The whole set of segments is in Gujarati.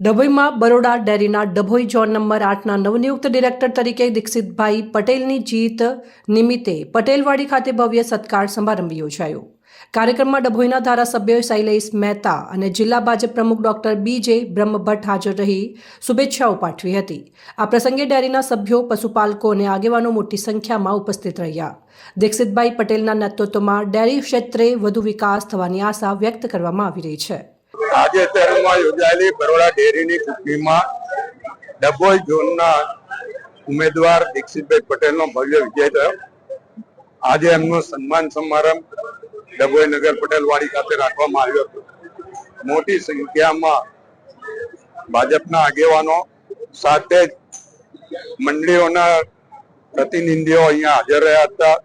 ડભોઈમાં બરોડા ડેરીના ડભોઈ ઝોન નંબર 8ના નવનિયુક્ત ડિરેક્ટર તરીકે દીક્ષિતભાઈ પટેલની જીત નિમિત્તે પટેલવાડી ખાતે ભવ્ય સત્કાર સમારંભ યોજાયો। કાર્યક્રમમાં ડભોઈના ધારાસભ્ય શૈલેષ મહેતા અને જિલ્લા ભાજપ પ્રમુખ ડોક્ટર બીજે બ્રહ્મભટ્ટ હાજર રહી શુભેચ્છાઓ પાઠવી હતી। આ પ્રસંગે ડેરીના સભ્યો, પશુપાલકો અને આગેવાનો મોટી સંખ્યામાં ઉપસ્થિત રહ્યા। દીક્ષિતભાઈ પટેલના નેતૃત્વમાં ડેરી ક્ષેત્રે વધુ વિકાસ થવાની આશા વ્યક્ત કરવામાં આવી રહી છે। તાજેતરમાં યોજાયેલી બરોડા ડેરીની ચૂંટણીમાં ડભોઈ ઝોનના ઉમેદવાર દીક્ષિતભાઈ પટેલનો ભવ્ય વિજય થયો। આજે એમનો સન્માન સમારંભ ડભોઈ નગર પટેલવાડી ખાતે રાખવામાં આવ્યો હતો। મોટી સંખ્યામાં ભાજપના આગેવાનો સાથે જ મંડળીઓના પ્રતિનિધિઓ અહીંયા હાજર રહ્યા હતા।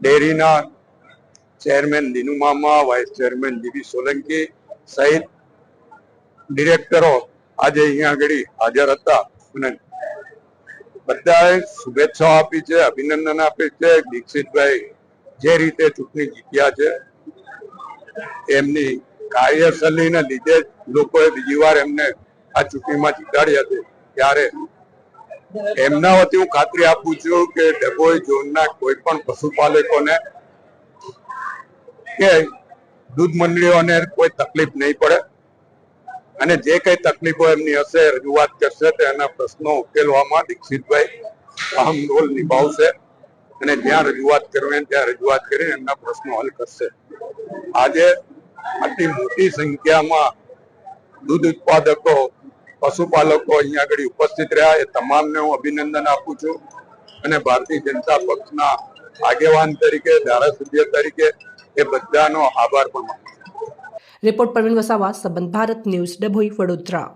ડેરીના ચેરમેન દિનુ મામા, વાઇસ ચેરમેન જીવી સોલંકી સહિત ડિરેક્ટરો આજે અહીંયા આગળ હાજર હતા અને બધાએ શુભેચ્છાઓ આપી છે, અભિનંદન આપી છે। દીક્ષિતભાઈ જે રીતે ચૂંટણી જીત્યા છે એમની કાર્યશૈલીને લીધે લોકોએ બીજી વાર એમને આ ચૂંટણીમાં જીતાડ્યા છે। ત્યારે એમના વતી હું ખાતરી આપું છું કે ડભોઈ ઝોનના કોઈ પણ પશુપાલકોને કે દૂધ મંડળીઓને કોઈ તકલીફ નહીં પડે અને જે કઈ તકલીફો એમની હશે રજૂઆત કરશે તો એના પ્રશ્નો ઉકેલવામાં દીક્ષિતભાઈ અહમ રોલ નિભાવશે અને જ્યાં રજૂઆત કરવી ત્યાં રજૂઆત કરીને એમના પ્રશ્નો હલ કરશે। આજે આટલી મોટી સંખ્યામાં દૂધ ઉત્પાદકો, પશુપાલકો અહીંયા આગળ ઉપસ્થિત રહ્યા, એ તમામને હું અભિનંદન આપું છું અને ભારતીય જનતા પક્ષના આગેવાન તરીકે, ધારાસભ્ય તરીકે એ બધાનો આભાર પણ માનું છું। રિપોર્ટ પરવીન વસાવા, સંબંધ ભારત ન્યૂઝ, ડભોઈ, વડોદરા।